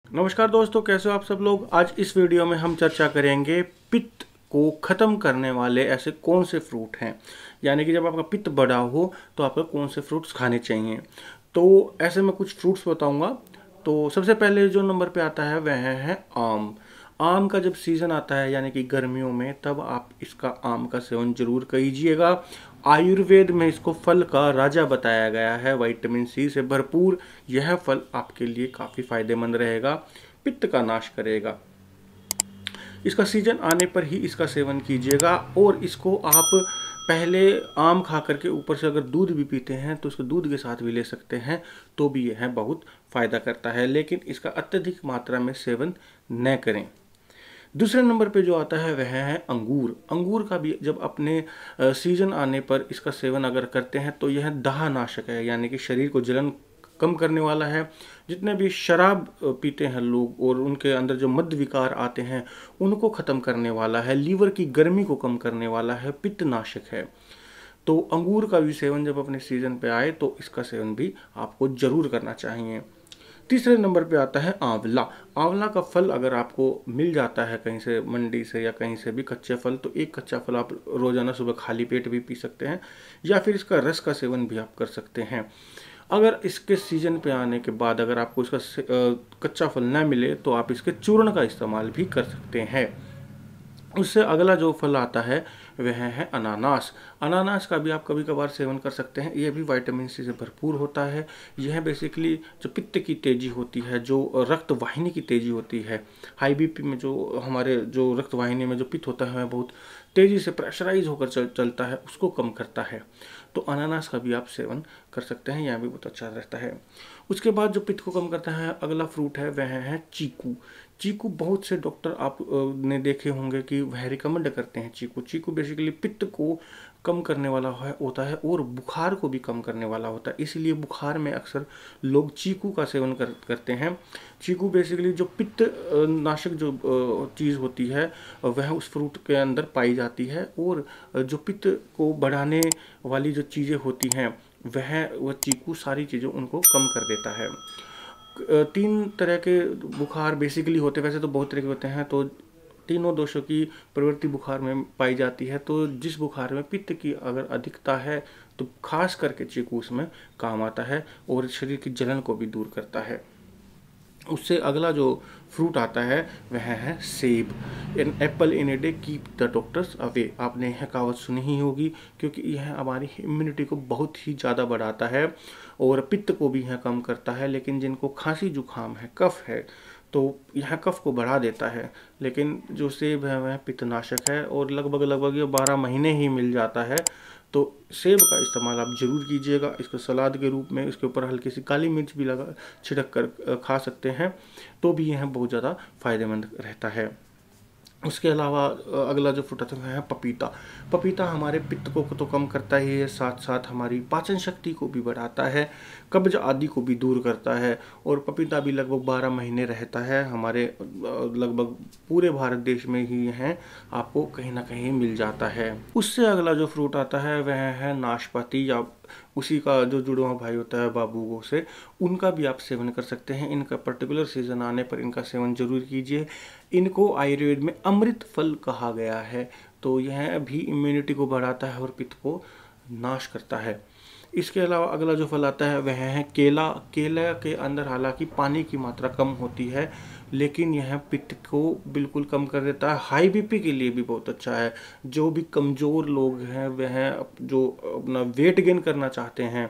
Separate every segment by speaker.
Speaker 1: नमस्कार दोस्तों, कैसे हो आप सब लोग। आज इस वीडियो में हम चर्चा करेंगे पित्त को ख़त्म करने वाले ऐसे कौन से फ्रूट हैं, यानी कि जब आपका पित्त बढ़ा हो तो आपको कौन से फ्रूट्स खाने चाहिए। तो ऐसे मैं कुछ फ्रूट्स बताऊंगा। तो सबसे पहले जो नंबर पे आता है वह है आम। आम का जब सीज़न आता है यानी कि गर्मियों में, तब आप इसका आम का सेवन जरूर कीजिएगा। आयुर्वेद में इसको फल का राजा बताया गया है। विटामिन सी से भरपूर यह फल आपके लिए काफ़ी फायदेमंद रहेगा, पित्त का नाश करेगा। इसका सीजन आने पर ही इसका सेवन कीजिएगा। और इसको आप पहले आम खा करके ऊपर से अगर दूध भी पीते हैं तो इसको दूध के साथ भी ले सकते हैं, तो भी यह बहुत फ़ायदा करता है, लेकिन इसका अत्यधिक मात्रा में सेवन न करें। दूसरे नंबर पे जो आता है वह है अंगूर। अंगूर का भी जब अपने सीजन आने पर इसका सेवन अगर करते हैं तो यह दाह नाशक है, यानी कि शरीर को जलन कम करने वाला है। जितने भी शराब पीते हैं लोग और उनके अंदर जो मद विकार आते हैं उनको ख़त्म करने वाला है, लीवर की गर्मी को कम करने वाला है, पित्त नाशक है। तो अंगूर का भी सेवन जब अपने सीजन पे आए तो इसका सेवन भी आपको जरूर करना चाहिए। तीसरे नंबर पे आता है आंवला। आंवला का फल अगर आपको मिल जाता है कहीं से, मंडी से या कहीं से भी कच्चे फल, तो एक कच्चा फल आप रोजाना सुबह खाली पेट भी पी सकते हैं, या फिर इसका रस का सेवन भी आप कर सकते हैं। अगर इसके सीजन पे आने के बाद अगर आपको इसका कच्चा फल ना मिले तो आप इसके चूर्ण का इस्तेमाल भी कर सकते हैं। उससे अगला जो फल आता है वह है अनानास। अनानास का भी आप कभी कभार सेवन कर सकते हैं। यह भी विटामिन सी से भरपूर होता है। यह बेसिकली जो पित्त की तेजी होती है, जो रक्त वाहिनी की तेजी होती है, हाई बीपी में जो हमारे जो रक्त वाहिनी में जो पित्त होता है वह बहुत तेजी से प्रेशराइज होकर चलता है, उसको कम करता है। तो अनानास का भी आप सेवन कर सकते हैं, यह भी बहुत अच्छा रहता है। उसके बाद जो पित्त को कम करता है अगला फ्रूट है वह है चीकू। चीकू बहुत से डॉक्टर आप ने देखे होंगे कि वह रिकमेंड करते हैं चीकू। चीकू बेसिकली पित्त को कम करने वाला होता है और बुखार को भी कम करने वाला होता है, इसलिए बुखार में अक्सर लोग चीकू का सेवन करते हैं। चीकू बेसिकली जो पित्त नाशक जो चीज़ होती है वह उस फ्रूट के अंदर पाई जाती है, और जो पित्त को बढ़ाने वाली जो चीज़ें होती हैं वह चीकू सारी चीज़ें उनको कम कर देता है। तीन तरह के बुखार बेसिकली होते हैं, वैसे तो बहुत तरह के होते हैं। तो तीनों दोषों की प्रवृत्ति बुखार में पाई जाती है। तो जिस बुखार में पित्त की अगर अधिकता है तो खास करके चीकू उसमें काम आता है और शरीर की जलन को भी दूर करता है। उससे अगला जो फ्रूट आता है वह है सेब। An apple in a day keep the doctors away. आपने यह कहावत सुनी ही होगी, क्योंकि यह हमारी इम्यूनिटी को बहुत ही ज़्यादा बढ़ाता है और पित्त को भी यह कम करता है। लेकिन जिनको खांसी जुकाम है, कफ है, तो यह कफ को बढ़ा देता है। लेकिन जो सेब है वह पित्तनाशक है और लगभग ये 12 महीने ही मिल जाता है। तो सेब का इस्तेमाल आप जरूर कीजिएगा। इसको सलाद के रूप में इसके ऊपर हल्की सी काली मिर्च भी लगा छिड़क कर खा सकते हैं, तो भी यह बहुत ज़्यादा फायदेमंद रहता है। उसके अलावा अगला जो फ्रूट आता है पपीता। पपीता हमारे पित्त को तो कम करता ही है, साथ साथ हमारी पाचन शक्ति को भी बढ़ाता है, कब्ज आदि को भी दूर करता है। और पपीता भी लगभग 12 महीने रहता है हमारे लगभग पूरे भारत देश में ही है, आपको कहीं ना कहीं मिल जाता है। उससे अगला जो फ्रूट आता है वह है नाशपाती, या उसी का जो जुड़वा भाई होता है बाबूगो से, उनका भी आप सेवन कर सकते हैं। इनका पर्टिकुलर सीजन आने पर इनका सेवन जरूर कीजिए। इनको आयुर्वेद में अमृत फल कहा गया है। तो यह भी इम्यूनिटी को बढ़ाता है और पित्त को नाश करता है। इसके अलावा अगला जो फल आता है वह है केला। केला के अंदर हालांकि पानी की मात्रा कम होती है, लेकिन यह पित्त को बिल्कुल कम कर देता है। हाई बीपी के लिए भी बहुत अच्छा है। जो भी कमज़ोर लोग हैं वह जो अपना वेट गेन करना चाहते हैं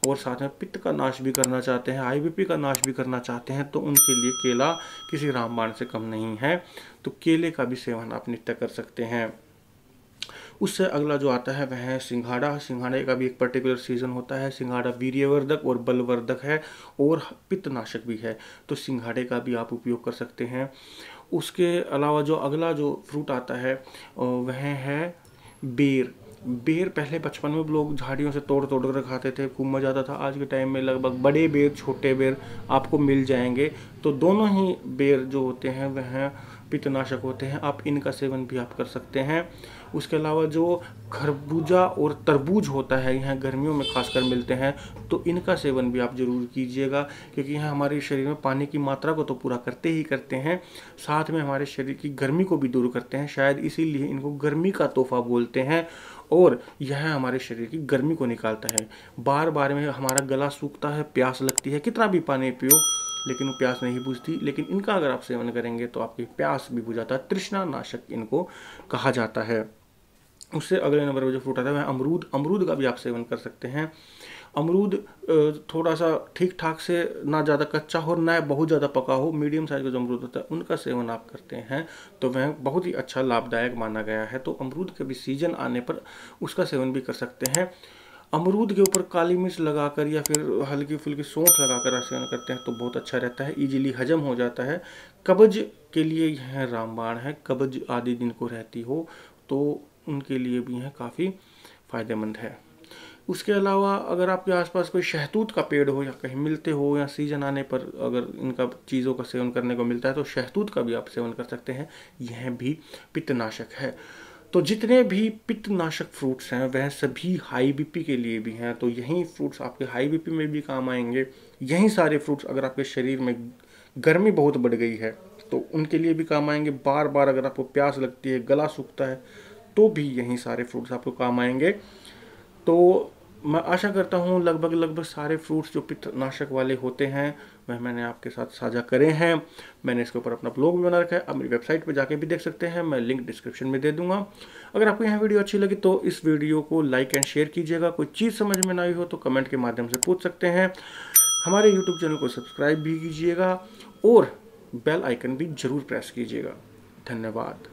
Speaker 1: और साथ में पित्त का नाश भी करना चाहते हैं, हाई बीपी का नाश भी करना चाहते हैं, तो उनके लिए केला किसी रामबाण से कम नहीं है। तो केले का भी सेवन आप नित्य कर सकते हैं। उससे अगला जो आता है वह है सिंघाड़ा। सिंघाड़े का भी एक पर्टिकुलर सीजन होता है। सिंघाड़ा वीर्यवर्धक और बलवर्धक है और पित्तनाशक भी है, तो सिंघाड़े का भी आप उपयोग कर सकते हैं। उसके अलावा जो अगला जो फ्रूट आता है वह है बेर। बेर पहले बचपन में लोग झाड़ियों से तोड़ तोड़ कर खाते थे, खूब मज़ा आता था। आज के टाइम में लगभग बड़े बेर छोटे बेर आपको मिल जाएंगे। तो दोनों ही बेर जो होते हैं वह पित्तनाशक होते हैं, आप इनका सेवन भी आप कर सकते हैं। उसके अलावा जो खरबूजा और तरबूज होता है, यहाँ गर्मियों में खासकर मिलते हैं, तो इनका सेवन भी आप ज़रूर कीजिएगा, क्योंकि यहाँ हमारे शरीर में पानी की मात्रा को तो पूरा करते ही करते हैं, साथ में हमारे शरीर की गर्मी को भी दूर करते हैं। शायद इसीलिए इनको गर्मी का तोहफा बोलते हैं, और यह हमारे शरीर की गर्मी को निकालता है। बार बार में हमारा गला सूखता है, प्यास लगती है, कितना भी पानी पियो लेकिन वो प्यास नहीं बुझती, लेकिन इनका अगर आप सेवन करेंगे तो आपकी प्यास भी बुझाता है। तृष्णा नाशक इनको कहा जाता है। उससे अगले नंबर पर जो फ्रूट आता है वह अमरूद। अमरूद का भी आप सेवन कर सकते हैं। अमरूद थोड़ा सा ठीक ठाक से, ना ज़्यादा कच्चा हो ना बहुत ज़्यादा पका हो, मीडियम साइज का जो अमरूद होता है उनका सेवन आप करते हैं तो वह बहुत ही अच्छा लाभदायक माना गया है। तो अमरूद के भी सीजन आने पर उसका सेवन भी कर सकते हैं। अमरूद के ऊपर काली मिर्च लगाकर या फिर हल्की फुल्की सौंठ लगाकर सेवन करते हैं तो बहुत अच्छा रहता है, इजीली हजम हो जाता है। कब्ज के लिए यह रामबाण है, कब्ज आदि दिन को रहती हो तो उनके लिए भी यह काफ़ी फायदेमंद है। उसके अलावा अगर आपके आसपास कोई शहतूत का पेड़ हो या कहीं मिलते हो, या सीजन आने पर अगर इनका चीज़ों का सेवन करने को मिलता है तो शहतूत का भी आप सेवन कर सकते हैं, यह भी पित्तनाशक है। तो जितने भी पित्तनाशक फ्रूट्स हैं वह सभी हाई बीपी के लिए भी हैं, तो यही फ्रूट्स आपके हाई बीपी में भी काम आएंगे। यही सारे फ्रूट्स अगर आपके शरीर में गर्मी बहुत बढ़ गई है तो उनके लिए भी काम आएंगे। बार बार अगर आपको प्यास लगती है, गला सूखता है, तो भी यही सारे फ्रूट्स आपको काम आएंगे। तो मैं आशा करता हूँ लगभग सारे फ्रूट्स जो पित्तनाशक वाले होते हैं वह मैंने आपके साथ साझा करे हैं। मैंने इसके ऊपर अपना ब्लॉग भी बना रखा है, आप मेरी वेबसाइट पर जाके भी देख सकते हैं, मैं लिंक डिस्क्रिप्शन में दे दूंगा। अगर आपको यह वीडियो अच्छी लगी तो इस वीडियो को लाइक एंड शेयर कीजिएगा। कोई चीज़ समझ में ना आई हो तो कमेंट के माध्यम से पूछ सकते हैं। हमारे यूट्यूब चैनल को सब्सक्राइब भी कीजिएगा और बेल आइकन भी जरूर प्रेस कीजिएगा। धन्यवाद।